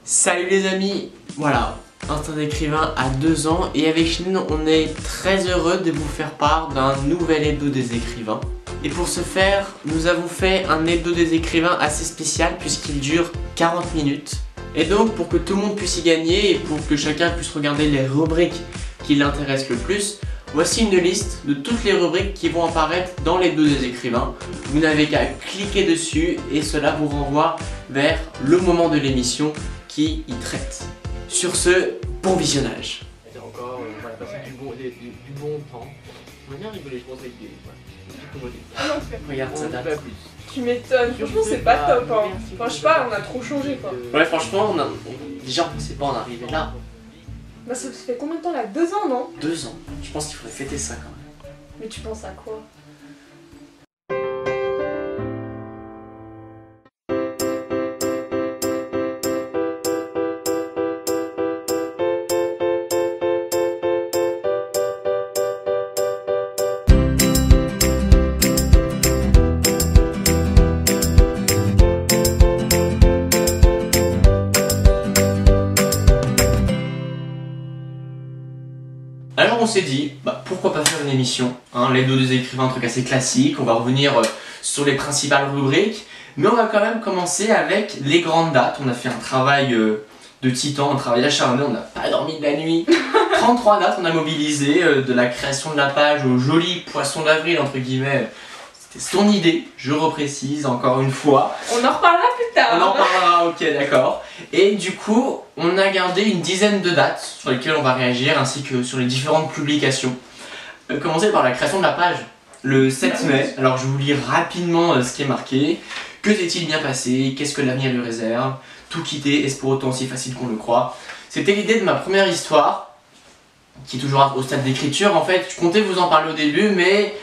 Salut les amis, voilà, Instinct d'écrivain a 2 ans et avec Shinnon on est très heureux de vous faire part d'un nouvel hebdo des écrivains. Et pour ce faire, nous avons fait un hebdo des écrivains assez spécial puisqu'il dure 40 minutes. Et donc pour que tout le monde puisse y gagner et pour que chacun puisse regarder les rubriques qui l'intéressent le plus, voici une liste de toutes les rubriques qui vont apparaître dans l'hebdo des écrivains. Vous n'avez qu'à cliquer dessus et cela vous renvoie vers le moment de l'émission qui y traite. Sur ce, bon visionnage. Et encore, voilà, passer du bon temps. On va bien rigoler, je pense, avec des commodités. Ah non, c'est Regarde ça date. Tu m'étonnes, franchement c'est pas top hein. Enfin je sais pas, on a trop changé quoi. Ouais franchement, déjà on sait pas en arriver là. Bah ça fait combien de temps là? 2 ans non? 2 ans. Je pense qu'il faudrait fêter ça quand même. Mais tu penses à quoi? Alors on s'est dit, pourquoi pas faire une émission, hein, l'hebdo des écrivains, un truc assez classique, on va revenir sur les principales rubriques, mais on va quand même commencer avec les grandes dates. On a fait un travail de titan, un travail acharné, on n'a pas dormi de la nuit. 33 dates, on a mobilisé, de la création de la page au joli poisson d'avril, entre guillemets. C'était son idée, je reprécise encore une fois. On en reparlera plus tard. On en parlera, ok d'accord. Et du coup, on a gardé une dizaine de dates sur lesquelles on va réagir, ainsi que sur les différentes publications. Commencer par la création de la page, le 7 mai. Alors je vous lis rapidement ce qui est marqué. Que s'est-il bien passé? Qu'est-ce que l'avenir lui réserve? Tout quitter, est-ce pour autant si facile qu'on le croit? C'était l'idée de ma première histoire, qui est toujours au stade d'écriture. En fait, je comptais vous en parler au début, mais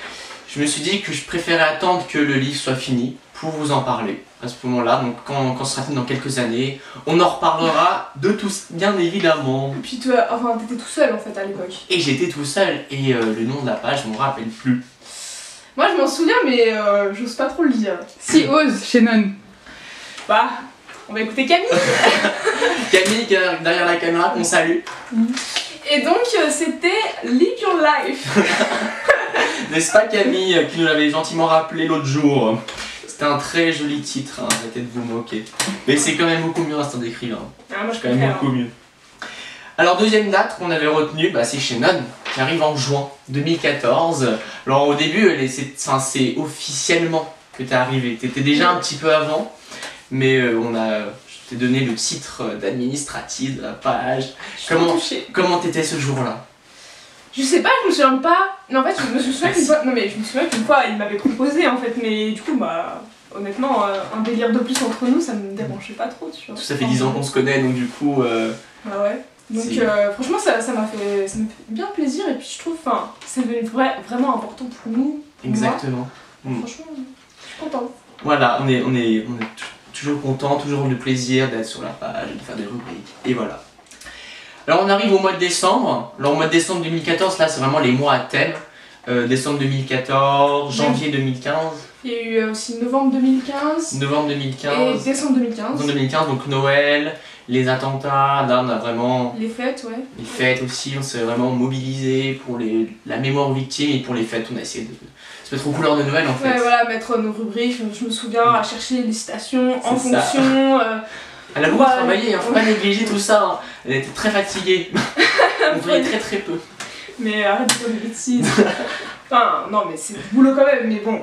je me suis dit que je préférais attendre que le livre soit fini pour vous en parler à ce moment-là. Donc quand ce sera fini dans quelques années, on en reparlera de tous, bien évidemment. Puis toi, enfin t'étais tout seul en fait à l'époque. Et j'étais tout seul, et le nom de la page, je me rappelle plus. Moi je m'en souviens mais j'ose pas trop le dire. Si ose, Shannon. Bah, on va écouter Camille. Camille qui est derrière la caméra, qu'on salue. Et donc c'était Live Your Life. N'est-ce pas Camille qui nous l'avait gentiment rappelé l'autre jour? C'était un très joli titre, hein, arrêtez de vous moquer. Mais c'est quand même beaucoup mieux Instinct d'écrivain. Ah, moi je C'est quand même beaucoup mieux. Alors deuxième date qu'on avait retenue, c'est Shannon, qui arrive en juin 2014. Alors au début, c'est officiellement que t'es arrivé. T'étais déjà un petit peu avant, mais je t'ai donné le titre d'administratif de la page. Comment t'étais ce jour-là? Je sais pas, je me souviens pas. Non, en fait, je me souviens qu'une fois. Non, mais je me souviens qu'une fois, il m'avait proposé en fait, mais du coup, honnêtement, un délire de plus entre nous, ça me dérangeait pas trop, tu vois. Ça fait 10 ans qu'on se connaît, donc du coup. Bah ouais. Donc, franchement, ça me fait bien plaisir, et puis je trouve, c'est devenu vraiment important pour nous. Pour Exactement. moi. Franchement, je suis contente. Voilà, on est toujours content, toujours le plaisir d'être sur la page, de faire des rubriques, et voilà. Alors on arrive au mois de décembre. Alors au mois de décembre 2014, là c'est vraiment les mois à thème. Décembre 2014, janvier 2015. Il y a eu aussi novembre 2015. Novembre 2015. Et décembre 2015. Décembre 2015, donc Noël, les attentats, là on a vraiment... Les fêtes, ouais. Les fêtes aussi, on s'est vraiment mobilisé pour la mémoire aux victimes, et pour les fêtes on a essayé de se mettre aux couleurs de Noël en fait. Ouais, voilà, mettre nos rubriques, je me souviens, à chercher les citations en fonction... Elle a beaucoup travaillé, faut pas négliger tout ça, hein. Elle était très fatiguée. On voyait très peu. Mais arrête de dire des bêtises. Enfin, non, mais c'est du boulot quand même, mais bon.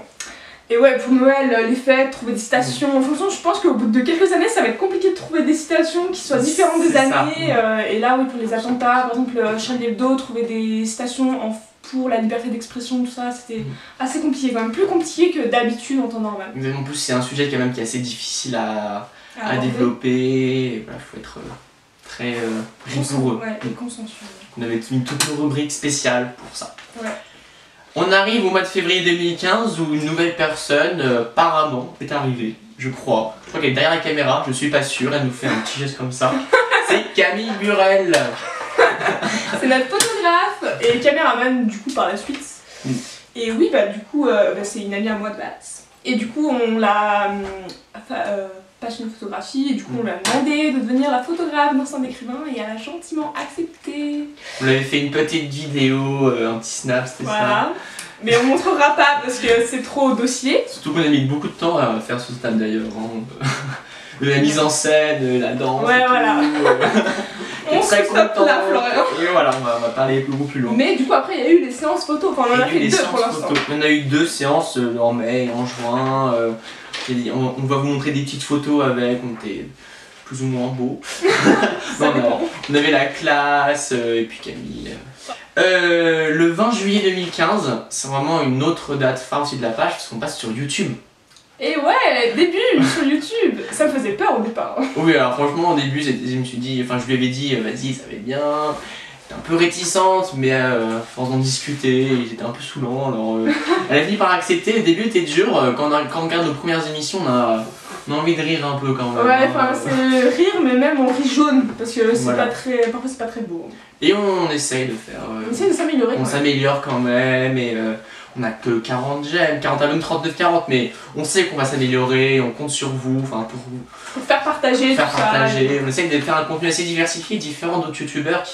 Et ouais, pour Noël, les fêtes, trouver des citations. En fonction, je pense qu'au bout de quelques années, ça va être compliqué de trouver des citations qui soient différentes des années. Et là, oui, pour les attentats, par exemple, Charlie Hebdo, trouver des citations pour la liberté d'expression, tout ça, c'était assez compliqué, quand même plus compliqué que d'habitude en temps normal. Mais en plus, c'est un sujet quand même qui est assez difficile à développer. Voilà, faut être très rigoureux. Ouais, et consensuel. On avait mis toutes nos rubriques spéciales pour ça. Ouais. On arrive au mois de février 2015 où une nouvelle personne, apparemment, est arrivée, je crois. Je crois qu'elle est derrière la caméra, je suis pas sûr, elle nous fait un petit geste comme ça. C'est Camille Burel. C'est notre photographe et caméraman du coup par la suite. Et oui, du coup, c'est une amie à moi de base. Et du coup, on l'a passionné de photographie et du coup on lui a demandé de devenir la photographe d'un écrivain et elle a gentiment accepté. On avait fait une petite vidéo, un petit snap, c'était ça. Mais on montrera pas parce que c'est trop dossier. Surtout qu'on a mis beaucoup de temps à faire ce snap d'ailleurs. Hein. La mise en scène, la danse. Ouais, voilà. On se stoppe là, Florian. Et voilà, on va parler beaucoup plus loin. Mais du coup, après, il y a eu les séances photos. Enfin, on en a fait 2 pour l'instant. On a eu 2 séances en mai et en juin. On va vous montrer des petites photos avec. On était plus ou moins beaux. On avait la classe et puis Camille. Le 20 juillet 2015, c'est vraiment une autre date phare aussi de la page parce qu'on passe sur YouTube. Et ouais, début sur YouTube, ça me faisait peur au départ. Oui, alors franchement au début je me suis dit, enfin je lui avais dit vas-y ça va bien, j'étais un peu réticente mais à force d'en discuter, j'étais un peu saoulant alors elle a fini par accepter, le début était dur, quand on regarde nos premières émissions on a envie de rire un peu quand même. Ouais, enfin c'est rire mais même on rit jaune parce que c'est pas très, parfois c'est pas très beau. Et on essaye de faire... on essaye de s'améliorer. On s'améliore quand même et on a que 40 j'aime, 40 même 39-40 mais on sait qu'on va s'améliorer, on compte sur vous, enfin pour vous. Pour faire partager tout ça. On essaye de faire un contenu assez diversifié, différent d'autres youtubeurs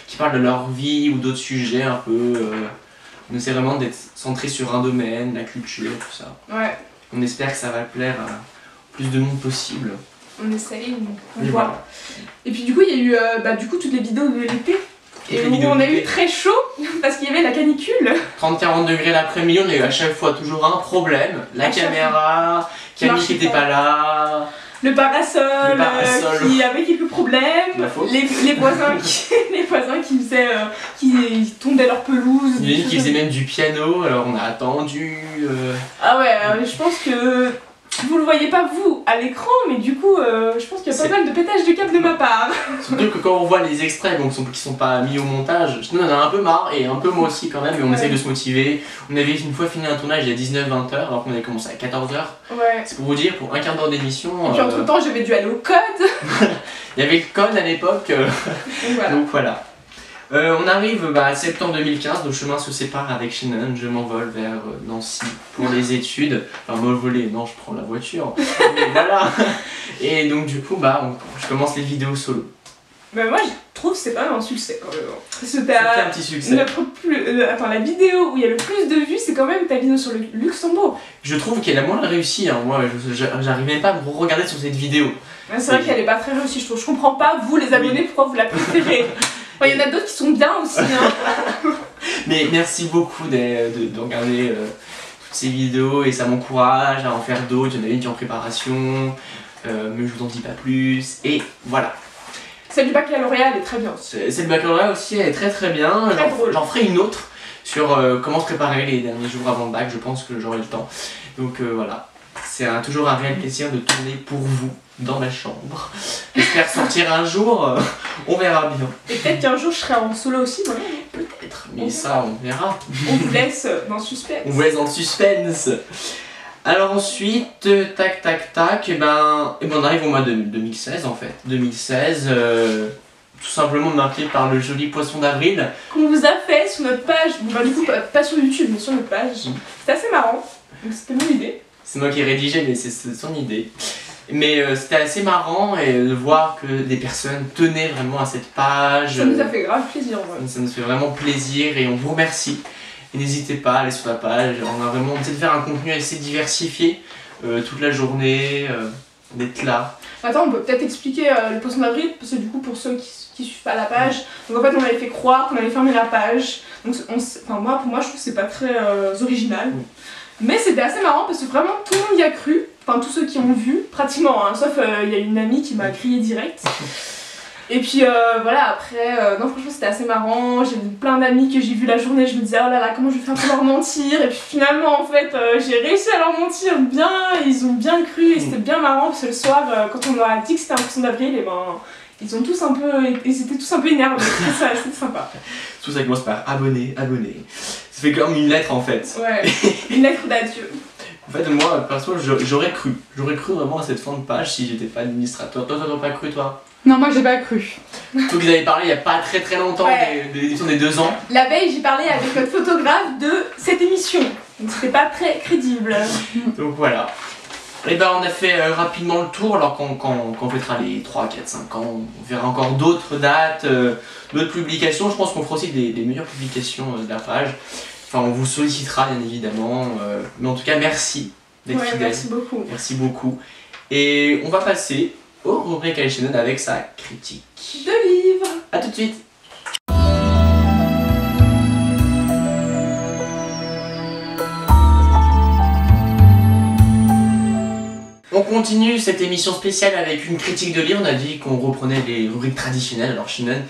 qui parlent de leur vie ou d'autres sujets un peu. On essaie vraiment d'être centré sur un domaine, la culture, tout ça. Ouais. On espère que ça va plaire à plus de monde possible. On essaye, on voit. Voilà. Et puis du coup il y a eu toutes les vidéos de l'été. Et où on a eu très chaud parce qu'il y avait la canicule. 30-40 degrés l'après-midi, on a eu à chaque fois toujours un problème. La caméra, Camille qui n'était pas là. Le parasol qui avait quelques problèmes. Les voisins qui faisaient, qui tondaient leur pelouse. Il y en a une qui faisait même du piano, alors on a attendu. Ah ouais, je pense que vous le voyez pas vous à l'écran, mais du coup, je pense qu'il y a pas mal de pétage de câble de ma part. Surtout que quand on voit les extraits qui sont pas mis au montage, nous on en a un peu marre et un peu moi aussi quand même, mais on essaye de se motiver. On avait une fois fini un tournage il y a 19-20 h alors qu'on avait commencé à 14 h. Ouais. C'est pour vous dire, pour un quart d'heure d'émission. Et puis entre temps, j'avais dû aller au code. Il y avait le code à l'époque. Donc voilà. On arrive à septembre 2015, nos chemins se séparent avec Shannon, je m'envole vers Nancy pour les études. Enfin m'envoler, non je prends la voiture, mais voilà. Et donc du coup je commence les vidéos solo. Bah moi je trouve que c'est pas un succès quand même. C'était un petit succès. La vidéo où il y a le plus de vues c'est quand même ta vidéo sur le Luxembourg. Je trouve qu'elle a moins réussi, hein. Moi j'arrive même pas à me regarder sur cette vidéo. C'est vrai qu'elle est pas très réussie je trouve, je comprends pas vous les abonnés pourquoi vous la préférez. Il y en a d'autres qui sont bien aussi. Hein. Mais merci beaucoup de regarder toutes ces vidéos et ça m'encourage à en faire d'autres. Il y en a une qui est en préparation, mais je vous en dis pas plus. Et voilà. Celle du baccalauréat elle est très bien aussi. Celle du baccalauréat aussi elle est très bien. J'en ferai une autre sur comment se préparer les derniers jours avant le bac. Je pense que j'aurai le temps. Donc voilà. C'est toujours un réel plaisir de tourner pour vous dans ma chambre. J'espère sortir un jour, on verra bien. Et peut-être qu'un jour je serai en solo aussi, voilà. Peut-être, mais ça on verra. On vous laisse dans le suspense. On vous laisse dans le suspense. Alors ensuite, tac, et on arrive au mois de 2016 en fait. 2016, tout simplement marqué par le joli poisson d'avril. Qu'on vous a fait sur notre page, du coup pas sur YouTube mais sur notre page. C'était assez marrant, donc c'était mon idée. C'est moi qui ai rédigé mais c'est son idée. Mais c'était assez marrant et de voir que des personnes tenaient vraiment à cette page. Ça nous a fait grave plaisir. Ouais. Ça nous fait vraiment plaisir et on vous remercie. Et n'hésitez pas à aller sur la page. On a vraiment essayé de faire un contenu assez diversifié toute la journée, d'être là. Attends, on peut peut-être expliquer le poisson d'avril parce que du coup pour ceux qui suivent pas la page, donc en fait on avait fait croire qu'on allait fermer la page. Donc pour moi je trouve que c'est pas très original. Mais c'était assez marrant parce que vraiment tout le monde y a cru, enfin tous ceux qui ont vu, pratiquement, hein, sauf il y a une amie qui m'a crié direct. Et puis voilà, après, non franchement c'était assez marrant, j'ai plein d'amis que j'ai vu la journée, je me disais oh là là comment je vais faire pour leur mentir, et puis finalement en fait j'ai réussi à leur mentir bien, ils ont bien cru et c'était bien marrant parce que le soir quand on leur a dit que c'était un poisson d'avril, et ils étaient tous un peu énervés, c'était sympa. Tout ça commence par abonner. Ça fait comme une lettre en fait. Ouais, une lettre d'adieu. En fait, moi, perso, j'aurais cru vraiment à cette fin de page si j'étais pas administrateur. Toi, t'as pas cru, toi? Non, moi j'ai pas cru. Toi, vous avez parlé il y a pas très longtemps de l'édition des 2 ans. La veille, j'ai parlé avec notre photographe de cette émission. Donc c'était pas très crédible. Donc voilà. Et ben on a fait rapidement le tour, alors quand on fêtera les 3, 4, 5 ans, on verra encore d'autres dates, d'autres publications. Je pense qu'on fera aussi des meilleures publications de la page. Enfin, on vous sollicitera bien évidemment, mais en tout cas merci d'être fidèle. Merci beaucoup. Merci beaucoup. Et on va passer au rubrique Alishenen avec sa critique De livres. A tout de suite. On continue cette émission spéciale avec une critique de livre. On a dit qu'on reprenait les rubriques traditionnelles. Alors Shinen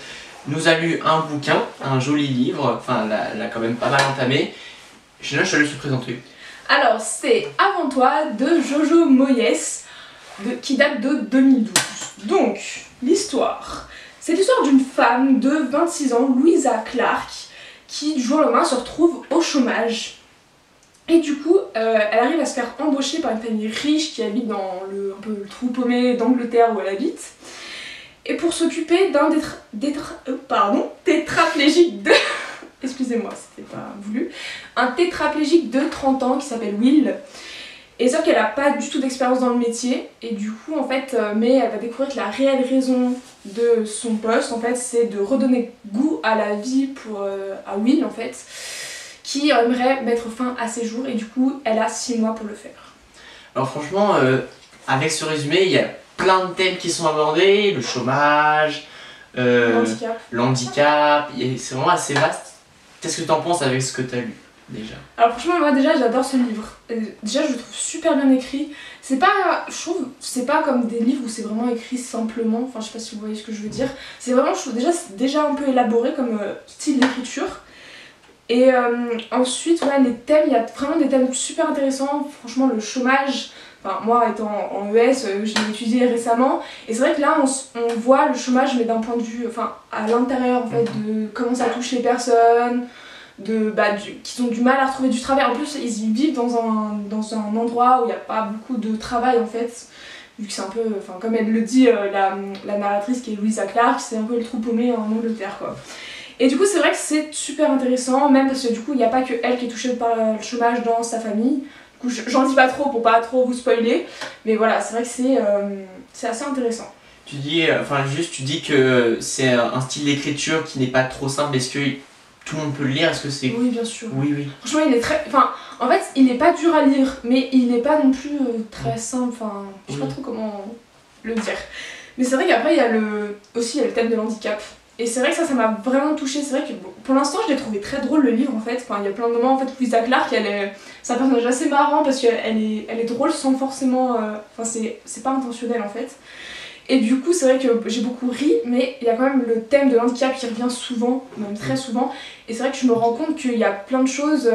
nous a lu un bouquin, un joli livre, enfin l'a quand même pas mal entamé. Shinen, je te laisse te présenter. Alors, c'est Avant toi de Jojo Moyes, qui date de 2012. Donc, l'histoire. C'est l'histoire d'une femme de 26 ans, Louisa Clark, qui du jour au lendemain se retrouve au chômage. Et du coup, elle arrive à se faire embaucher par une famille riche qui habite dans un peu le trou paumé d'Angleterre où elle habite. Et pour s'occuper d'un tétraplégique de... Excusez-moi, c'était pas voulu. Un tétraplégique de 30 ans qui s'appelle Will. Et sauf qu'elle n'a pas du tout d'expérience dans le métier. Et du coup, en fait, mais elle va découvrir que la réelle raison de son poste, en fait, c'est de redonner goût à la vie à Will, en fait, qui aimerait mettre fin à ses jours. Et du coup, elle a 6 mois pour le faire. Alors franchement, avec ce résumé, il y a plein de thèmes qui sont abordés. Le chômage, l'handicap. C'est vraiment assez vaste. Qu'est-ce que tu en penses avec ce que tu as lu déjà? Alors franchement, moi déjà j'adore ce livre. Déjà je le trouve super bien écrit. C'est pas, je trouve, c'est pas comme des livres où c'est vraiment écrit simplement. Enfin je sais pas si vous voyez ce que je veux dire. C'est vraiment, je trouve déjà un peu élaboré comme style d'écriture. Et ensuite, ouais, les thèmes, il y a vraiment des thèmes super intéressants. Franchement, le chômage, enfin, moi étant en ES, je l'ai étudié récemment. Et c'est vrai que là, on voit le chômage, mais d'un point de vue, enfin, à l'intérieur, en fait, de comment ça touche les personnes, qui ont du mal à retrouver du travail. En plus, ils vivent dans un endroit où il n'y a pas beaucoup de travail, en fait. Vu que c'est un peu, enfin, comme elle le dit, la narratrice qui est Louisa Clark, c'est un peu le trou paumé en Angleterre, quoi. Et du coup c'est vrai que c'est super intéressant, même parce que du coup il n'y a pas que elle qui est touchée par le chômage dans sa famille. Du coup j'en dis pas trop pour pas trop vous spoiler, mais voilà, c'est vrai que c'est assez intéressant. Tu dis, tu dis que c'est un style d'écriture qui n'est pas trop simple. Est-ce que tout le monde peut le lire? Est-ce que c'est... Oui, bien sûr. Oui. Franchement il est très... Enfin, en fait il n'est pas dur à lire, mais il n'est pas non plus très simple, enfin je sais pas trop comment le dire. Mais c'est vrai qu'après il y a aussi le thème de l'handicap. Et c'est vrai que ça m'a vraiment touchée. C'est vrai que pour l'instant je l'ai trouvé très drôle le livre en fait. Enfin, il y a plein de moments en fait. Louisa Clark, c'est un personnage assez marrant parce qu'elle est drôle sans forcément. Enfin c'est pas intentionnel en fait. Et du coup c'est vrai que j'ai beaucoup ri, mais il y a quand même le thème de l'handicap qui revient souvent, même très souvent. Et c'est vrai que je me rends compte qu'il y a plein de choses.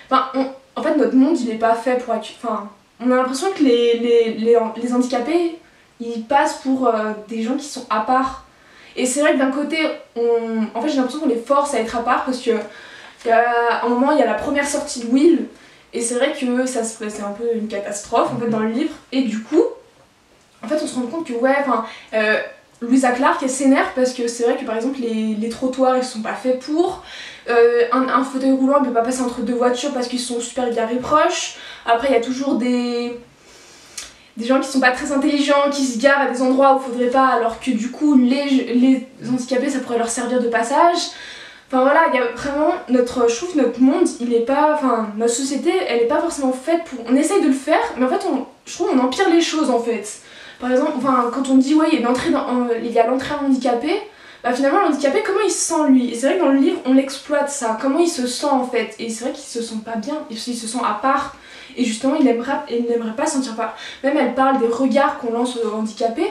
En fait notre monde il est pas fait pour. Enfin, on a l'impression que les handicapés ils passent pour des gens qui sont à part. Et c'est vrai que d'un côté, en fait j'ai l'impression qu'on les force à être à part parce que à un moment il y a la première sortie de Will et c'est vrai que c'est un peu une catastrophe en fait dans le livre et du coup en fait on se rend compte que Louisa Clark elle s'énerve parce que c'est vrai que par exemple les trottoirs ils sont pas faits pour un fauteuil roulant ne peut pas passer entre deux voitures parce qu'ils sont super garés proches. Après il y a toujours des gens qui sont pas très intelligents, qui se garent à des endroits où il faudrait pas, alors que du coup les handicapés ça pourrait leur servir de passage. Enfin voilà, il y a vraiment je trouve que notre monde, il est pas, enfin notre société, elle est pas forcément faite pour, on essaye de le faire, mais en fait je trouve on empire les choses en fait. Par exemple, enfin quand on dit ouais il y a l'entrée handicapée, bah finalement l'handicapé comment il se sent lui? Et c'est vrai que dans le livre on l'exploite ça, comment il se sent en fait, et c'est vrai qu'il se sent pas bien, il se sent à part. Et justement, il n'aimerait pas se sentir pas. Même elle parle des regards qu'on lance aux handicapés.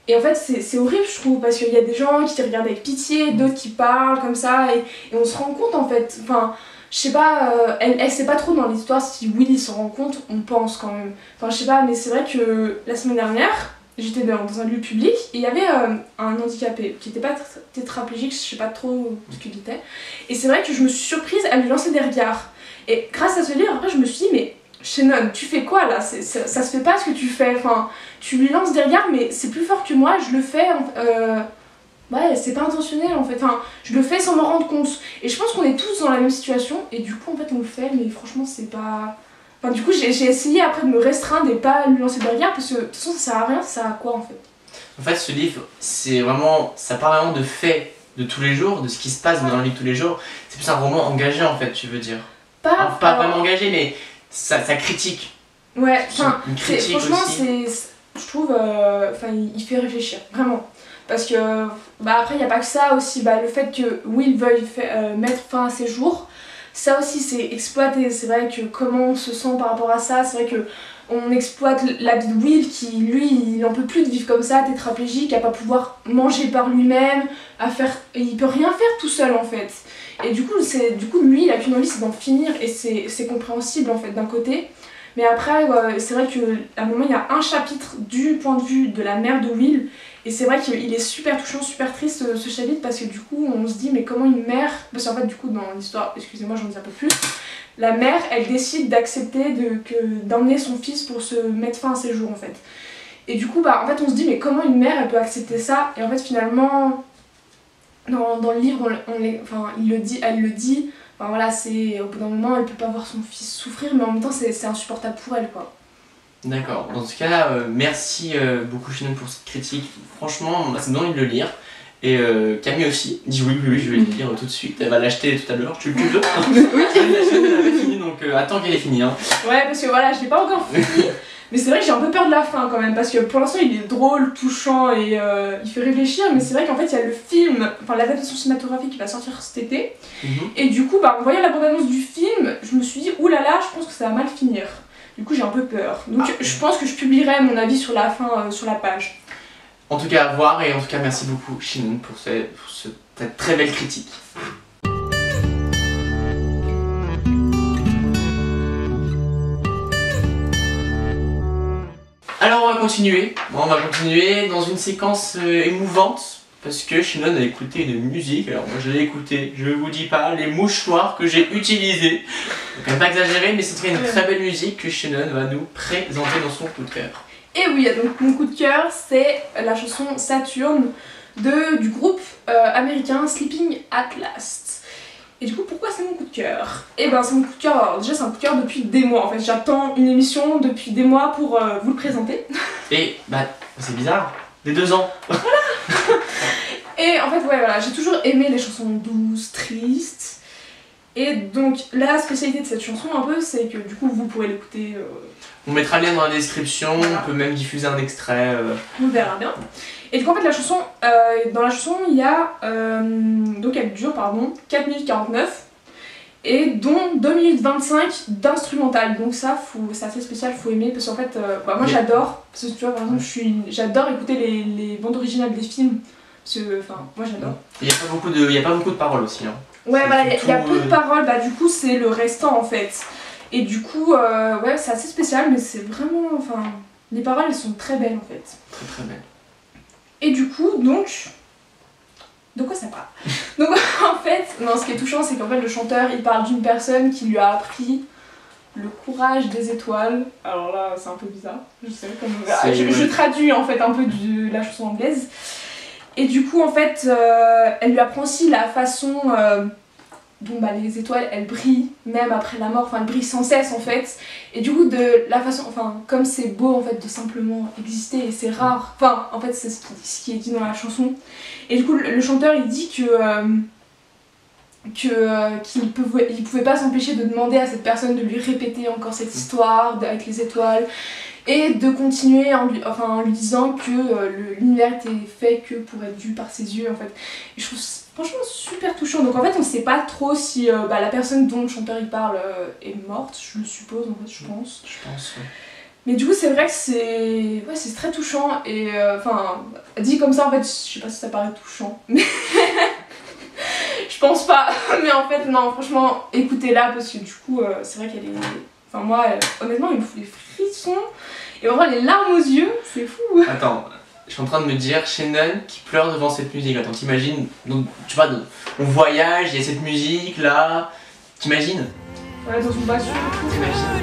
Et en fait, c'est horrible, je trouve, parce qu'il y a des gens qui te regardent avec pitié, d'autres qui parlent comme ça. Et on se rend compte, en fait. Enfin, je sais pas, elle sait pas trop dans l'histoire si Willy s'en rend compte, on pense quand même. Enfin, je sais pas, mais c'est vrai que la semaine dernière, j'étais dans un lieu public et il y avait un handicapé qui était pas tétraplégique, je sais pas trop ce qu'il était. Et c'est vrai que je me suis surprise à lui lancer des regards. Et grâce à ce livre, après, je me suis dit, mais. Shannon, tu fais quoi là? Ça se fait pas ce que tu fais, enfin, tu lui lances des regards mais c'est plus fort que moi, je le fais, ouais c'est pas intentionnel en fait, enfin, je le fais sans me rendre compte. Et je pense qu'on est tous dans la même situation et du coup en fait on le fait mais franchement c'est pas Enfin, du coup, j'ai essayé après de me restreindre et pas lui lancer de regard parce que de toute façon, ça sert à rien, ça sert à quoi en fait? En fait, ce livre, c'est vraiment, ça parle vraiment de faits de tous les jours, de ce qui se passe dans la vie de tous les jours. C'est plus un roman engagé en fait, tu veux dire. Pas Alors, vraiment engagé, mais ça critique. ouais, enfin, Une critique franchement, aussi. je trouve, enfin, il fait réfléchir, vraiment. Parce que, bah après, il n'y a pas que ça aussi, bah, le fait que Will veuille mettre fin à ses jours, ça aussi c'est exploité. C'est vrai que comment on se sent par rapport à ça, c'est vrai que on exploite la vie de Will qui, lui, il en peut plus de vivre comme ça, tétraplégique, à pas pouvoir manger par lui-même, il peut rien faire tout seul en fait. Et du coup, lui, il a qu'une envie, c'est d'en finir, et c'est compréhensible en fait d'un côté. Mais après, c'est vrai qu'à un moment, il y a un chapitre du point de vue de la mère de Will, et c'est vrai qu'il est super touchant, super triste ce chapitre, parce que du coup, on se dit, mais comment une mère, parce qu'en fait, du coup, dans l'histoire, excusez-moi, j'en dis un peu plus, la mère, elle décide d'accepter d'emmener son fils pour se mettre fin à ses jours en fait. Et du coup, bah, en fait, on se dit, mais comment une mère, elle peut accepter ça? Et en fait, finalement, dans le livre, il le dit, elle le dit. Enfin voilà, au bout d'un moment, elle peut pas voir son fils souffrir, mais en même temps, c'est insupportable pour elle, quoi. D'accord, dans ce cas, merci beaucoup Shannon pour cette critique. Franchement, ça me donne envie de le lire. Et Camille aussi dit oui, je vais le lire tout de suite. Elle va l'acheter tout à l'heure, tu le veux? Oui, elle avait fini, donc attends qu'elle ait fini. Hein. Ouais, parce que voilà, je l'ai pas encore fini. Mais c'est vrai que j'ai un peu peur de la fin quand même, parce que pour l'instant il est drôle, touchant et il fait réfléchir, mais c'est vrai qu'en fait il y a le film, enfin l'adaptation cinématographique qui va sortir cet été, et du coup, bah, en voyant la bande-annonce du film, je me suis dit, oulala, je pense que ça va mal finir. Du coup j'ai un peu peur. Donc je pense que je publierai mon avis sur la fin, sur la page. En tout cas, à voir, et en tout cas merci beaucoup Shannon pour cette très belle critique. Alors on va continuer dans une séquence émouvante parce que Shannon a écouté une musique. Alors moi je l'ai écouté, je vous dis pas les mouchoirs que j'ai utilisés. Donc quand même pas exagéré, mais c'est une très belle musique que Shannon va nous présenter dans son coup de cœur. Et oui, donc mon coup de cœur c'est la chanson Saturn du groupe américain Sleeping at Last. Et du coup, pourquoi c'est mon coup de cœur? Et ben c'est mon coup de cœur, alors déjà c'est un coup de cœur depuis des mois en fait, j'attends une émission depuis des mois pour vous le présenter. Et bah c'est bizarre, des 2 ans. Voilà. Et en fait ouais voilà, j'ai toujours aimé les chansons douces, tristes. Et donc la spécialité de cette chanson un peu c'est que du coup vous pourrez l'écouter. On mettra le lien dans la description, voilà. On peut même diffuser un extrait. On verra bien. Et du coup en fait la chanson, dans la chanson il y a, donc elle dure 4 minutes 49 et dont 2 minutes 25 d'instrumental, donc ça c'est assez spécial, faut aimer parce qu'en fait bah, moi j'adore, parce que tu vois par exemple j'adore écouter les bandes originales des films, parce que enfin moi j'adore. Il n'y a pas beaucoup de paroles aussi. Hein. Ouais voilà, il y a peu de paroles, bah du coup c'est le restant en fait. Et du coup ouais c'est assez spécial mais c'est vraiment, enfin les paroles elles sont très belles en fait. Très très belles. Et du coup, donc, de quoi ça parle? Donc en fait, non, ce qui est touchant, c'est qu'en fait le chanteur, il parle d'une personne qui lui a appris le courage des étoiles. Alors là, c'est un peu bizarre, je sais, je traduis en fait un peu de la chanson anglaise. Et du coup, en fait, elle lui apprend aussi la façon dont bah, les étoiles, elles brillent, même après la mort, enfin elles brillent sans cesse en fait. Et du coup, de la façon, enfin, comme c'est beau en fait de simplement exister et c'est rare, enfin, en fait, c'est ce qui est dit dans la chanson. Et du coup, le chanteur, il dit qu'il pouvait pas s'empêcher de demander à cette personne de lui répéter encore cette histoire avec les étoiles. Et de continuer en lui disant que l'univers était fait que pour être vu par ses yeux en fait. Et je trouve franchement super touchant. Donc en fait on sait pas trop si la personne dont le chanteur il parle est morte, je le suppose en fait, je pense. Je pense, ouais. Mais du coup c'est vrai que c'est très touchant et enfin dit comme ça en fait, je sais pas si ça paraît touchant, mais je pense pas. Mais en fait non, franchement écoutez-la parce que du coup c'est vrai qu'elle est... Enfin moi honnêtement il me fout des frissons et vraiment les larmes aux yeux, c'est fou. Attends, je suis en train de me dire Shannon qui pleure devant cette musique. Attends, t'imagines, tu vois, on voyage, il y a cette musique là, t'imagines? Ouais, dans une voiture, t'imagines.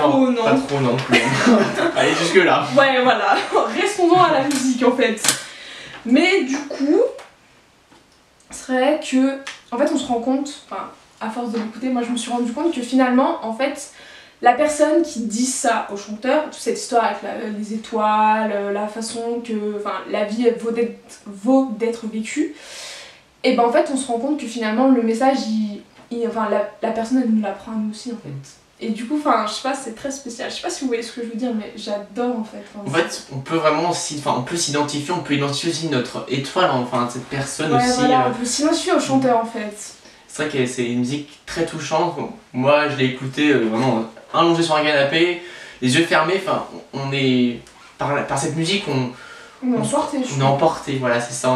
trop, non. Pas trop non plus. Allez, jusque là. Ouais, voilà. Restons-en à la musique en fait. Mais du coup, c'est vrai que, en fait, on se rend compte, enfin, à force de l'écouter, moi je me suis rendu compte que finalement, en fait, la personne qui dit ça au chanteur, toute cette histoire avec les étoiles, la façon que, enfin, la vie vaut d'être vécue, et ben en fait, on se rend compte que finalement, le message, enfin, la personne, elle nous l'apprend à nous aussi, en fait. Et du coup, enfin, je sais pas, c'est très spécial. Je sais pas si vous voyez ce que je veux dire, mais j'adore en fait. En fait, on peut vraiment aussi, enfin, on peut s'identifier, on peut identifier aussi notre étoile, enfin, cette personne ouais, aussi. Voilà, on peut s'identifier au chanteur en fait. C'est vrai que c'est une musique très touchante. Moi, je l'ai écoutée vraiment allongé sur un canapé, les yeux fermés. Enfin, on est par cette musique, On est emporté. On est emporté. Voilà, c'est ça.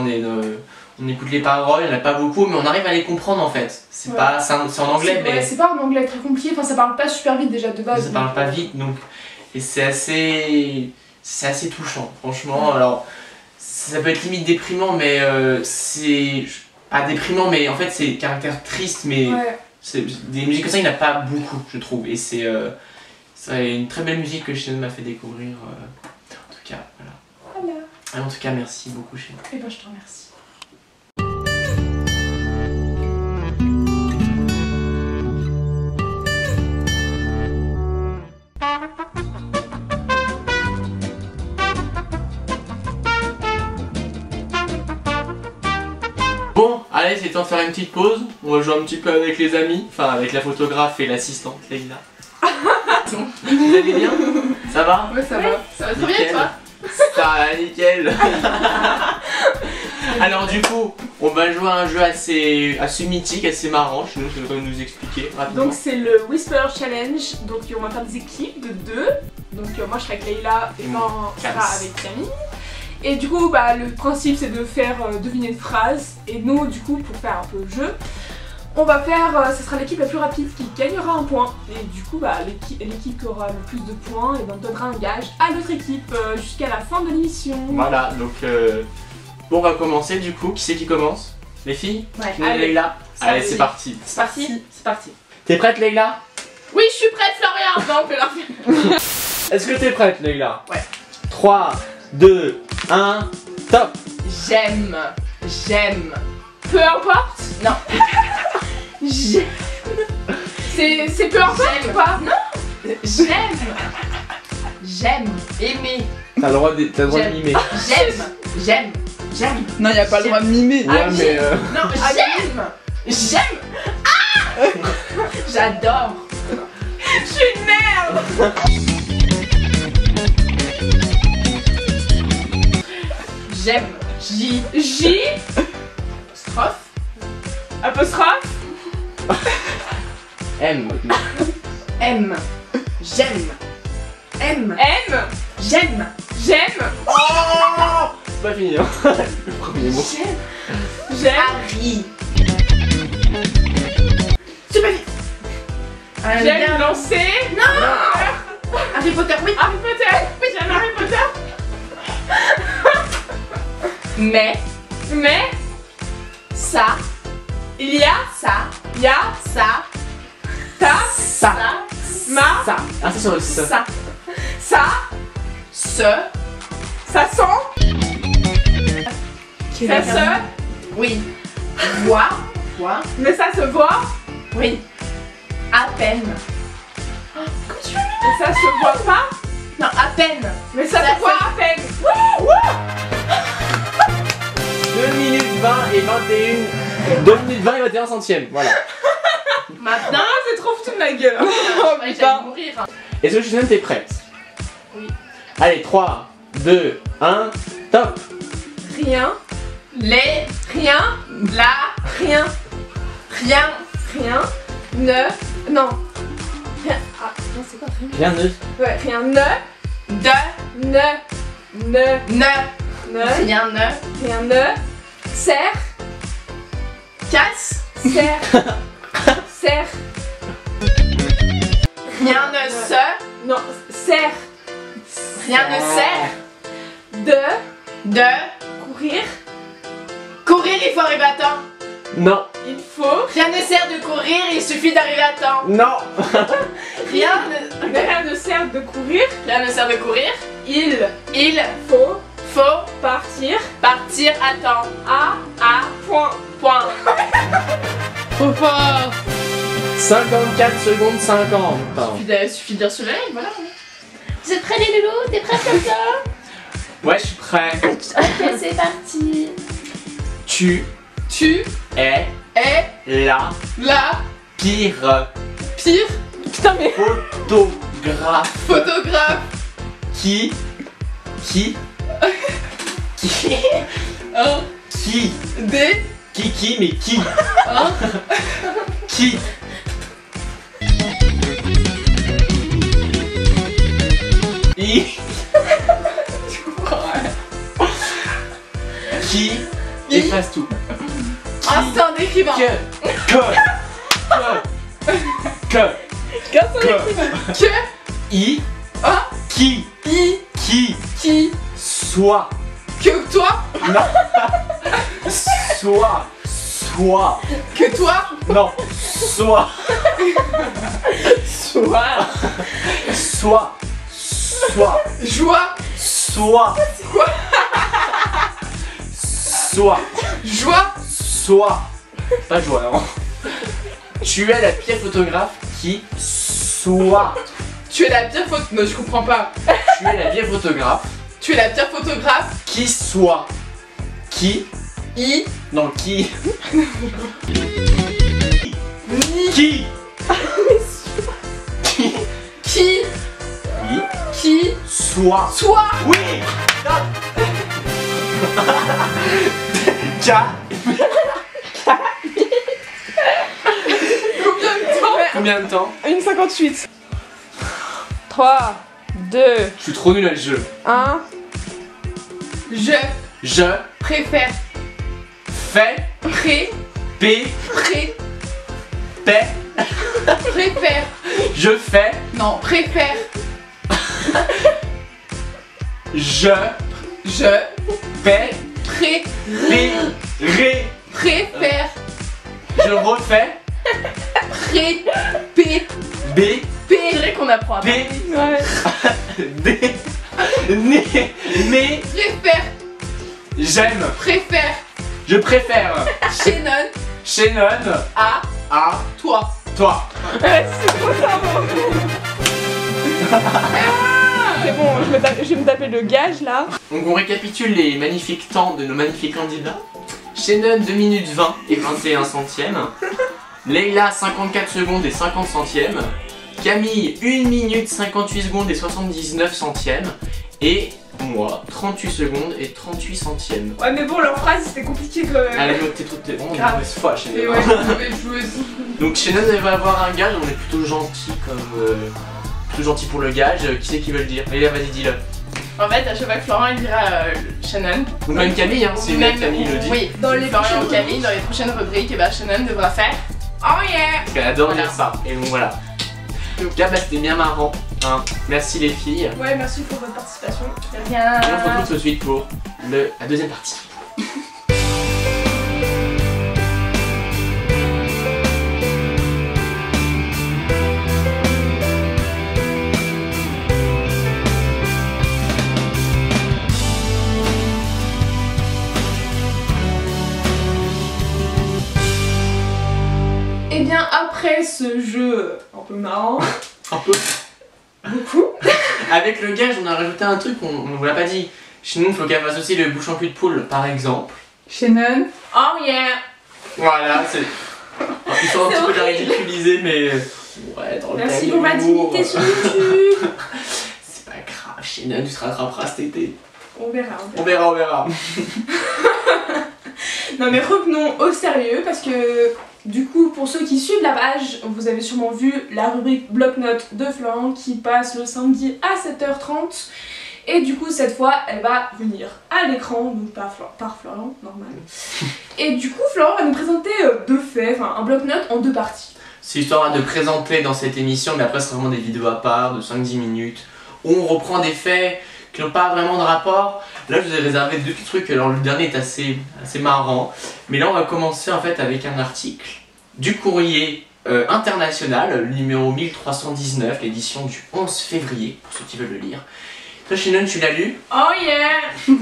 On écoute les paroles, il n'y en a pas beaucoup, mais on arrive à les comprendre en fait. C'est pas, c'est en anglais, mais c'est pas un anglais très compliqué. Enfin, ça parle pas super vite déjà de base. ça parle pas vite, donc et c'est assez touchant, franchement. Alors, ça peut être limite déprimant, mais c'est pas déprimant, mais en fait c'est caractère triste, mais des musiques comme ça il n'y en a pas beaucoup, je trouve, et c'est une très belle musique que Shannon m'a fait découvrir. En tout cas, voilà. Et en tout cas, merci beaucoup Shannon. Et ben je te remercie. Bon, allez, c'est temps de faire une petite pause. On va jouer un petit peu avec les amis, enfin avec la photographe et l'assistante, Leïla. Vous allez bien? Ça va? Ouais, ça va. Ça va très bien, toi? Ça va, nickel. Alors du coup, on va jouer à un jeu assez mythique, assez marrant. Je sais pas nous expliquer rapidement. Donc c'est le Whisper Challenge. Donc on va faire des équipes de 2. Donc moi je serai avec Leïla et quand sera avec Camille. Et du coup, bah, le principe c'est de faire deviner une phrase. Et nous, du coup, pour faire un peu le jeu, on va faire, ce sera l'équipe la plus rapide qui gagnera un point. Et du coup, bah, l'équipe qui aura le plus de points et ben, donnera un gage à l'autre équipe jusqu'à la fin de l'émission. Voilà, donc bon, on va commencer du coup. Qui c'est qui commence? Les filles? Ouais. Allez, Leïla. Allez, c'est parti. C'est parti. C'est parti. T'es prête, Leïla? Oui, je suis prête, Florian. Non, on peut la refaire. Est-ce que t'es prête, Leïla? Ouais. 3, 2, 1, top! J'aime. Peu importe? Non. J'aime. C'est peu importe ou pas? Non. J'aime. Aimer. T'as le droit de mimer. J'aime. Non, y a pas le droit de mimer. Ouais, mais Non, j'aime. Ah. J'adore. Je suis une merde. J'aime. J. Apostrophe. M. J'aime. Oh! C'est pas fini, hein. Le premier mot. J'aime. Harry. C'est pas vite. J'aime lancer. Non. Harry Potter, oui. Harry Potter. Oui, j'aime Harry Potter. Mais ça. Il y a ça. Il y a ça. Ta. Ça. Ma. Ça. Ah, c'est sur le ça. Ça. Ça sent. Ça se. Oui. Voit. Mais ça se voit. Oui. À peine. Mais ça se voit pas. Non, à peine. Mais ça se voit à peine. 2 minutes 20 et 21. 2 minutes 20 et 21 centièmes, voilà. Maintenant, c'est trop foutu de ma gueule. Oh putain. Mourir. Est-ce que Shannon, t'es prête? Oui. Allez, 3, 2, 1, top! Rien. Rien. Rien. Non. Rien. Ah, non, c'est quoi rien? Rien de. Ouais, rien rien ne. Serre. Casse. Serre. Rien ne se. Non, serre. Rien ne sert. De. Courir. Courir, il faut arriver à temps. Non. Il faut. Rien ne sert de courir, il suffit d'arriver à temps. Non. Rien ne sert de courir. Rien ne sert de courir. Il Faut partir partir à temps. à point. Trop fort. 54 secondes 50. Suffit de dire sur la ligne, voilà. Vous êtes prêts les loulous? T'es prêts comme ça? Ouais, je suis prêt. Ok, c'est parti. Tu es la pire Putain mais photographe qui qui efface tout. Ah, c'est un écrivain. Qui soit Que toi. soit Que toi. non soit Joie. pas joie non. Tu es la pire photographe qui soit. Tu es la pire photo. Non, je comprends pas. Tu es la pire photographe Tu es la pire photographe. qui soit. Non qui soit. Oui. Combien de temps? 1,58. 3, 2, Je suis trop nul à le jeu. 1. Je Préfère. fais Préfère. je fais Non, préfère. je fais Préfère. je refais Je dirais qu'on apprend à parler. Préfère. j'aime, Préfère. je préfère Shannon à toi. toi. C'est bon, je vais me taper le gage là. Donc on récapitule les magnifiques temps de nos magnifiques candidats. Shannon 2 minutes 20 et 21 centièmes. Leila 54 secondes et 50 centièmes. Camille 1 minute 58 secondes et 79 centièmes. Et moi 38 secondes et 38 centièmes. Ouais, mais bon, leur phrase c'était compliqué quand même. Elle a noté toutes les bons, Grave. mauvaise foi Et Shannon. ouais, mauvaise joueuse. Donc Shannon elle va avoir un gage, on est plutôt gentil comme... plutôt gentil pour le gage, qui c'est qui veut le dire? Leila vas-y dis-le. En fait, à chaque fois que Florent il dira Shannon. Donc même Camille hein, c'est Même Camille le dit. Oui, Dans les Florent prochaines ou Camille, dans les prochaines rubriques, et bah Shannon devra faire. Oh yeah! Parce qu'elle adore Voilà. dire ça. Et donc voilà. En tout cas bah, c'était bien marrant. Hein. Merci les filles. Ouais, merci pour votre participation. Rien. Et on se retrouve tout de suite pour la deuxième partie. Et bien après ce jeu un peu marrant, Un peu. beaucoup, Avec le gage on a rajouté un truc qu'on ne vous l'a pas dit. Sinon il faut qu'elle fasse aussi le bouche en cul de poule par exemple. Shannon, Oh yeah! Voilà c'est... Ils sont un petit peu de la ridiculiser mais... Ouais dans le merci thème de pour ma l'humour. dignité sur YouTube. C'est pas grave Shannon tu te rattraperas cet été. On verra. On verra. Non mais revenons au sérieux parce que du coup pour ceux qui suivent la page, vous avez sûrement vu la rubrique bloc-notes de Florent qui passe le samedi à 7h30 et du coup cette fois elle va venir à l'écran, donc par Florent, normal. Et du coup Florent va nous présenter deux faits, enfin un bloc-notes en deux parties. C'est histoire de présenter dans cette émission, mais après c'est vraiment des vidéos à part de 5-10 minutes où on reprend des faits qui n'ont pas vraiment de rapport. Là je vous ai réservé deux petits trucs, alors le dernier est assez marrant. Mais là on va commencer en fait avec un article du courrier international, le numéro 1319, l'édition du 11 février, pour ceux qui veulent le lire. Toi, Shannon, tu l'as lu? Oh yeah.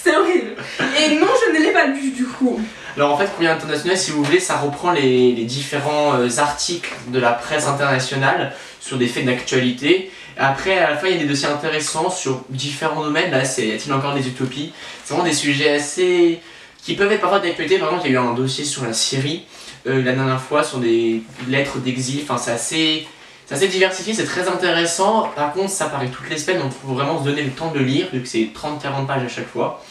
C'est horrible. Et non, je ne l'ai pas lu du coup. Alors en fait, Courrier international, si vous voulez, ça reprend les différents articles de la presse internationale sur des faits d'actualité. Après, à la fois, il y a des dossiers intéressants sur différents domaines. Là, y a-t-il encore des utopies? C'est vraiment des sujets assez... qui peuvent être parfois d'actualité. Par exemple, il y a eu un dossier sur la Syrie, la dernière fois, sur des lettres d'exil. Enfin, c'est assez diversifié, c'est très intéressant. Par contre, ça paraît toutes les semaines, donc il faut vraiment se donner le temps de le lire, vu que c'est 30-40 pages à chaque fois.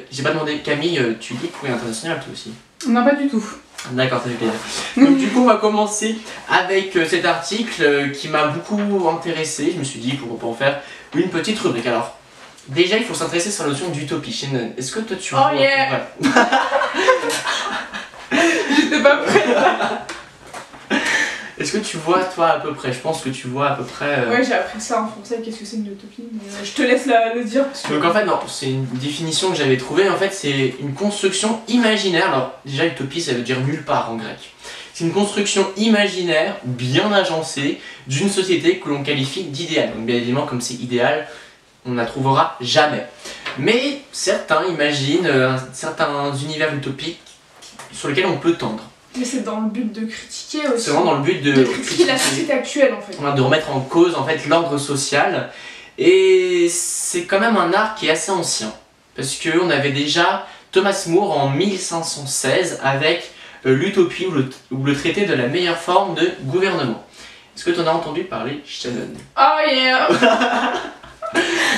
J'ai pas demandé, Camille, tu lis Courrier international toi aussi? Non, pas du tout. D'accord, ça fait plaisir. Donc du coup, on va commencer avec cet article qui m'a beaucoup intéressé. Je me suis dit, pourquoi pas en faire une petite rubrique. Alors, déjà, il faut s'intéresser sur la notion d'utopie. Shannon, est-ce que toi tu vois... Oh yeah. Voilà. J'étais pas prête. Est-ce que tu vois, toi, à peu près? Je pense que tu vois à peu près... Ouais, j'ai appris ça en français, qu'est-ce que c'est une utopie, mais je te laisse le dire. Parce que... Donc en fait, non, c'est une définition que j'avais trouvée. En fait, c'est une construction imaginaire. Alors, déjà, utopie, ça veut dire nulle part en grec. C'est une construction imaginaire, bien agencée, d'une société que l'on qualifie d'idéal. Donc bien évidemment, comme c'est idéal, on ne la trouvera jamais. Mais certains imaginent certains univers utopiques sur lesquels on peut tendre. Mais c'est dans le but de critiquer aussi. C'est vraiment dans le but de critiquer la société actuelle en fait. De remettre en cause en fait l'ordre social. Et c'est quand même un art qui est assez ancien. Parce qu'on avait déjà Thomas More en 1516 avec l'utopie ou le traité de la meilleure forme de gouvernement. Est-ce que tu en as entendu parler, Shannon? Oh yeah.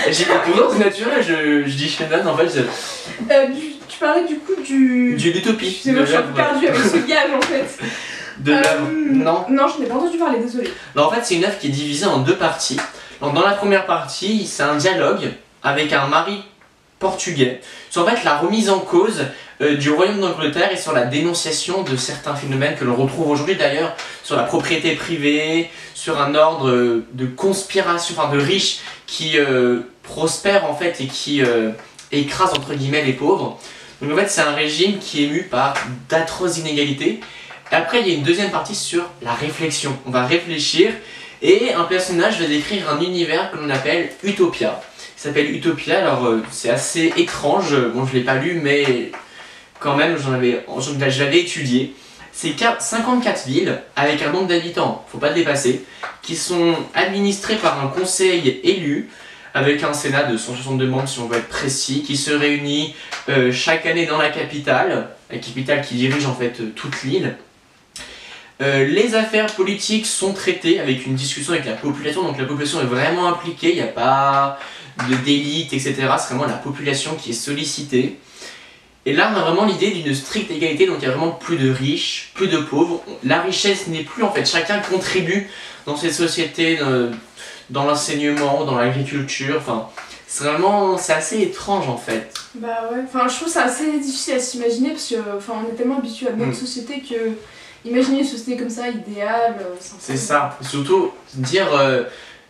J'ai toujours du naturel, je dis Shannon en fait. Tu parlais du coup du... Du l'utopie. Excusez-moi, je suis un peu perdue avec ce gage en fait. De l'œuvre. Non. Non, je n'ai pas entendu parler, désolé. En fait, c'est une œuvre qui est divisée en deux parties. Donc, dans la première partie, c'est un dialogue avec un mari portugais sur en fait la remise en cause du royaume d'Angleterre et sur la dénonciation de certains phénomènes que l'on retrouve aujourd'hui d'ailleurs sur la propriété privée, sur un ordre de conspiration, enfin de riches qui prospèrent en fait et qui écrasent entre guillemets les pauvres. Donc en fait c'est un régime qui est mu par d'atroces inégalités. Et après il y a une deuxième partie sur la réflexion. On va réfléchir et un personnage va décrire un univers que l'on appelle Utopia. Il s'appelle Utopia, alors c'est assez étrange, bon je l'ai pas lu mais quand même je l'avais étudié. C'est 54 villes avec un nombre d'habitants, faut pas le dépasser, qui sont administrées par un conseil élu avec un sénat de 162 membres si on veut être précis, qui se réunit chaque année dans la capitale qui dirige en fait toute l'île. Les affaires politiques sont traitées avec une discussion avec la population, donc la population est vraiment impliquée, il n'y a pas d'élite, etc. C'est vraiment la population qui est sollicitée. Et là, on a vraiment l'idée d'une stricte égalité, donc il y a vraiment plus de riches, plus de pauvres. La richesse n'est plus, en fait, chacun contribue dans cette société, dans l'enseignement, dans l'agriculture, enfin... c'est assez étrange en fait. Bah ouais, enfin je trouve ça assez difficile à s'imaginer parce que on est tellement habitué à notre société que imaginer une société comme ça, idéale, c'est ça. Surtout dire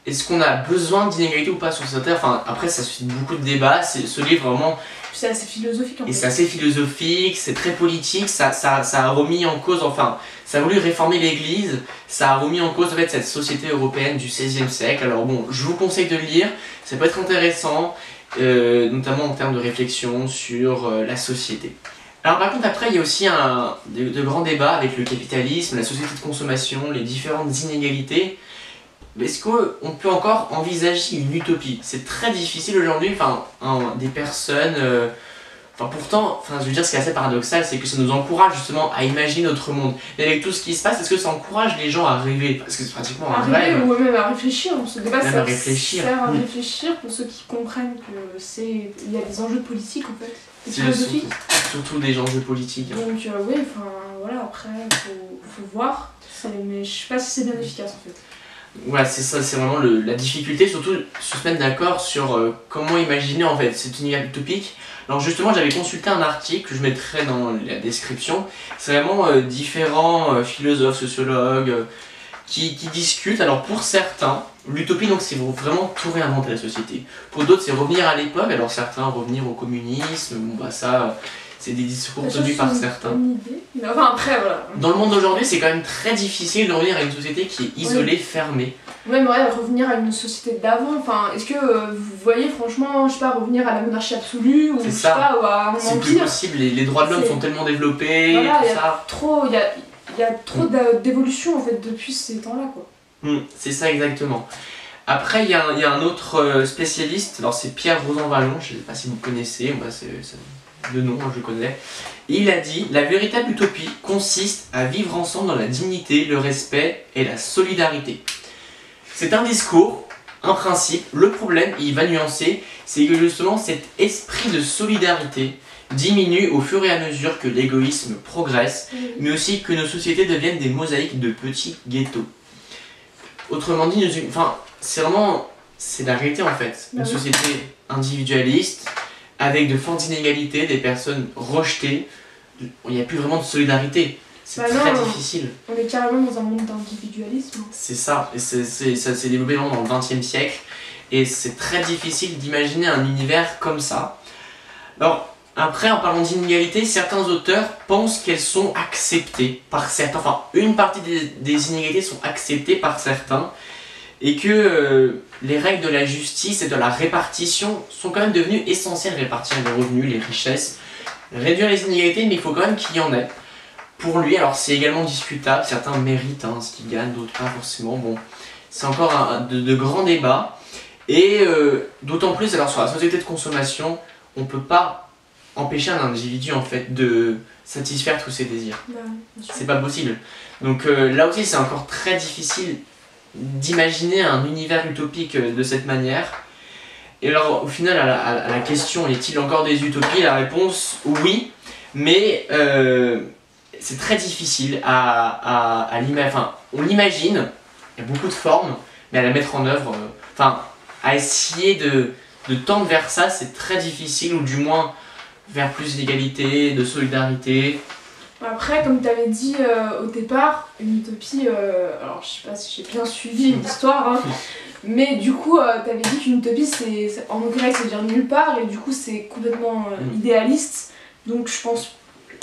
est-ce qu'on a besoin d'inégalité ou pas sur cette terre. Enfin après ça suscite beaucoup de débats. Ce livre vraiment. C'est assez philosophique en fait. Et c'est assez philosophique, c'est très politique. Ça a remis en cause, enfin ça a voulu réformer l'église. Ça a remis en cause en fait cette société européenne du XVIe siècle. Alors bon, je vous conseille de le lire. Ça peut être intéressant, notamment en termes de réflexion sur la société. Alors par contre après il y a aussi de grands débats avec le capitalisme, la société de consommation, les différentes inégalités. Est-ce qu'on peut encore envisager une utopie? C'est très difficile aujourd'hui, des personnes... pourtant, je veux dire ce qui est assez paradoxal, c'est que ça nous encourage justement à imaginer notre monde. Et avec tout ce qui se passe, est-ce que ça encourage les gens à rêver? Parce que c'est pratiquement un rêve. Ou même à réfléchir, ce débat même à réfléchir. Sert à réfléchir pour ceux qui comprennent que il y a des enjeux politiques en fait. Philosophique. Surtout des enjeux politiques. Donc oui, voilà, après faut voir, mais je sais pas si c'est bien efficace en fait. Voilà, c'est ça, c'est vraiment la difficulté, surtout se mettre d'accord sur comment imaginer en fait cet univers utopique. Alors justement, j'avais consulté un article que je mettrai dans la description. C'est vraiment différents philosophes, sociologues qui discutent. Alors pour certains, l'utopie donc c'est vraiment tout réinventer la société. Pour d'autres, c'est revenir à l'époque. Alors certains revenir au communisme. Bon bah ça, c'est des discours Ça, tenus c'est par une certains. bonne idée. Mais enfin, après, voilà. Dans le monde d'aujourd'hui, c'est quand même très difficile de revenir à une société qui est isolée, fermée. Même ouais, revenir à une société d'avant, enfin, est-ce que vous voyez franchement, je sais pas, revenir à la monarchie absolue ou C'est je sais ça. pas, ou à un C'est plus empire. possible, les droits de l'homme C'est- sont tellement développés, Voilà, tout ça. il y a trop d'évolution en fait depuis ces temps-là quoi. C'est ça exactement. Après, il y a un autre spécialiste, alors c'est Pierre Rosanvallon, je ne sais pas si vous connaissez, moi c'est de nom, je le connais. Et il a dit: la véritable utopie consiste à vivre ensemble dans la dignité, le respect et la solidarité. C'est un discours, un principe. Le problème, il va nuancer, c'est que justement cet esprit de solidarité diminue au fur et à mesure que l'égoïsme progresse, mais aussi que nos sociétés deviennent des mosaïques de petits ghettos. Autrement dit, c'est la réalité en fait. Une Bah oui. société individualiste, avec de fortes inégalités, des personnes rejetées, il n'y a plus vraiment de solidarité. C'est Bah très non. difficile. On est carrément dans un monde d'individualisme. C'est ça, et ça s'est développé vraiment dans le XXe siècle, et c'est très difficile d'imaginer un univers comme ça. Alors, après, en parlant d'inégalités, certains auteurs pensent qu'elles sont acceptées par certains, enfin, une partie des inégalités sont acceptées par certains, et que les règles de la justice et de la répartition sont quand même devenues essentielles, répartir les revenus, les richesses, réduire les inégalités, mais il faut quand même qu'il y en ait. Pour lui, alors c'est également discutable, certains méritent ce qu'ils gagnent, d'autres pas forcément, bon, c'est encore de grands débats, et d'autant plus, alors sur la société de consommation, on peut pas empêcher un individu en fait de satisfaire tous ses désirs, Bah, bien sûr. c'est pas possible. Donc là aussi c'est encore très difficile d'imaginer un univers utopique de cette manière. Et alors au final à la question, est-il encore des utopies, la réponse oui, mais c'est très difficile à l'imaginer. Enfin, on l'imagine, il y a beaucoup de formes, mais à la mettre en œuvre, à essayer de tendre vers ça, c'est très difficile, ou du moins vers plus d'égalité, de solidarité. Après, comme tu avais dit au départ, une utopie, alors je sais pas si j'ai bien suivi l'histoire, hein, mais du coup, tu avais dit qu'une utopie, en grec, ça veut dire nulle part, et du coup, c'est complètement idéaliste. Donc je pense,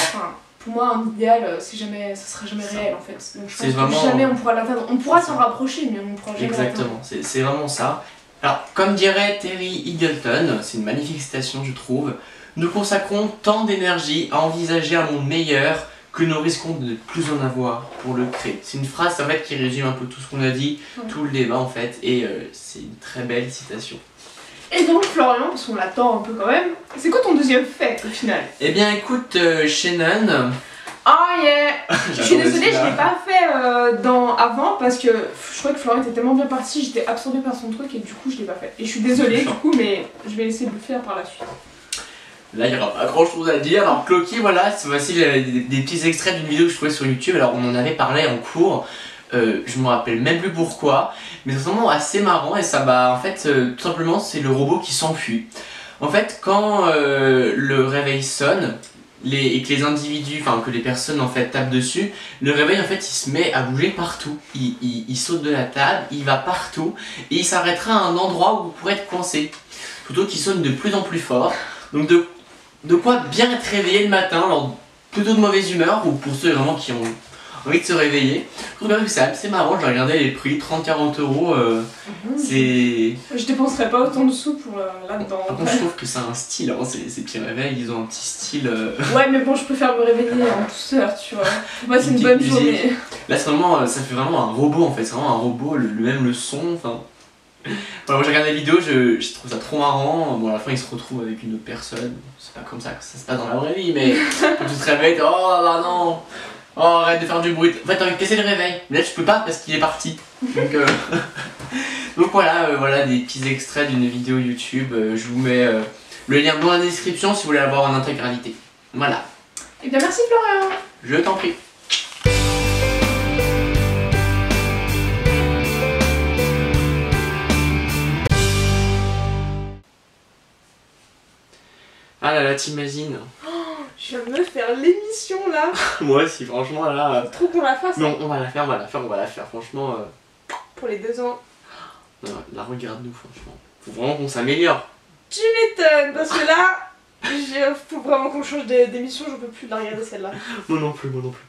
enfin, pour moi, un idéal, ça sera jamais réel en fait. Donc je pense que jamais on pourra l'atteindre. On pourra s'en rapprocher, mais on pourra jamais l'atteindre. Exactement, c'est vraiment ça. Alors, comme dirait Terry Eagleton, c'est une magnifique citation, je trouve. Nous consacrons tant d'énergie à envisager un monde meilleur que nous risquons de ne plus en avoir pour le créer. C'est une phrase en fait qui résume un peu tout ce qu'on a dit, tout le débat en fait, et c'est une très belle citation. Et donc Florian, parce qu'on l'attend un peu quand même, c'est quoi ton deuxième fait au final? Eh bien écoute, Shannon... Oh yeah! Je suis désolée, je l'ai pas fait avant parce que je crois que Florian était tellement bien parti, j'étais absorbée par son truc et du coup je l'ai pas fait. Et je suis désolée du coup, mais je vais essayer de le faire par la suite. Là, il n'y aura pas grand chose à dire. Alors, Clocky, voilà, voici des petits extraits d'une vidéo que je trouvais sur YouTube. Alors, on en avait parlé en cours. Je me rappelle même plus pourquoi. Mais c'est vraiment assez marrant. Et ça, en fait, tout simplement, c'est le robot qui s'enfuit. En fait, quand le réveil sonne, et que les individus, enfin, que les personnes, en fait, tapent dessus, le réveil, en fait, il se met à bouger partout. Il saute de la table, il va partout. Et il s'arrêtera à un endroit où vous pourrez être coincé. Plutôt qu'il sonne de plus en plus fort. Donc, de quoi bien être réveillé le matin, alors plutôt de mauvaise humeur, ou pour ceux vraiment qui ont envie de se réveiller. Je trouve que c'est assez marrant, j'ai regardé les prix, 30-40 euros, c'est... Je dépenserais pas autant de sous pour là-dedans. Par contre, je trouve que c'est un style, hein, ces petits réveils, ils ont un petit style... Ouais, mais bon, je préfère me réveiller en douceur, tu vois. Pour moi, c'est une petite bonne musique. journée. Là, c'est vraiment, ça fait vraiment un robot en fait, c'est vraiment un robot, même le son, enfin... Voilà, moi j'ai regardé la vidéo, je trouve ça trop marrant. Bon, à la fin il se retrouve avec une autre personne. C'est pas comme ça que ça se passe dans la vraie vie, mais quand tu te réveilles, oh là non, oh arrête de faire du bruit. En fait, t'as envie de casser le réveil, mais là tu peux pas parce qu'il est parti. Donc, donc voilà des petits extraits d'une vidéo YouTube. Je vous mets le lien dans la description si vous voulez la voir en intégralité. Voilà. Et bien, merci Florian. Je t'en prie. Ah là là, t'imagines. Je viens de me faire l'émission là. Moi aussi, franchement, là... Faut trop qu'on la fasse. Non, on va la faire, franchement... Pour les 2 ans. Non, là, regarde-nous, franchement. Faut vraiment qu'on s'améliore. Tu m'étonnes, parce que là, Faut vraiment qu'on change d'émission, j'en peux plus de la regarder celle-là. Moi non plus, moi non plus.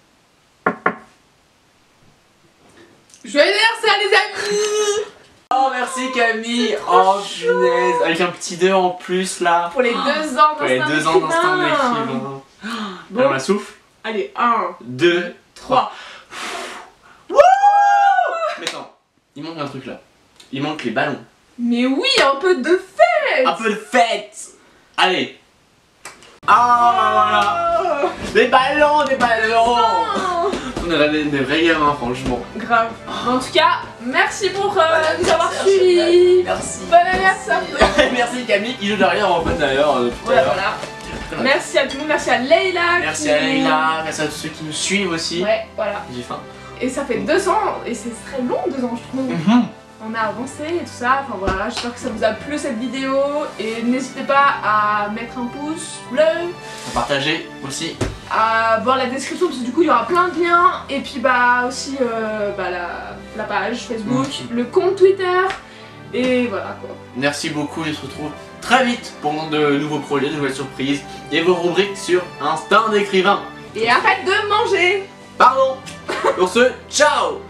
Joyeux anniversaire les amis! Oh merci Camille. Oh punaise. Avec un petit 2 en plus là. Pour les 2 ans Pour les 2 ans d'instant d'écrivain. Bon. Alors, on la souffle. Allez, 1, 2, 3. Mais attends, il manque un truc là. Il manque les ballons. Mais oui, un peu de fête! Un peu de fête. Allez. Ah voilà. Des ballons, des ballons. On a des vrais gamins franchement. Grave. En tout cas, merci pour nous avoir suivis. Merci. Bon anniversaire. Merci Camille qui joue derrière en fait d'ailleurs tout à Voilà, l'heure. voilà. Merci à tout le monde, merci à Leïla. Merci à Leïla, merci à tous ceux qui nous suivent aussi. Ouais, voilà. J'ai faim. Et ça fait 2 ans, et c'est très long 2 ans je trouve. On a avancé et tout ça, enfin voilà, j'espère que ça vous a plu cette vidéo. Et n'hésitez pas à mettre un pouce bleu, À partager aussi. à voir la description parce que du coup il y aura plein de liens. Et puis bah aussi la page Facebook, le compte Twitter. Et voilà quoi. Merci beaucoup et on se retrouve très vite pour de nouveaux projets, de nouvelles surprises et vos rubriques sur Instinct d'écrivain. Et arrête de manger! Pardon. Pour ce, ciao.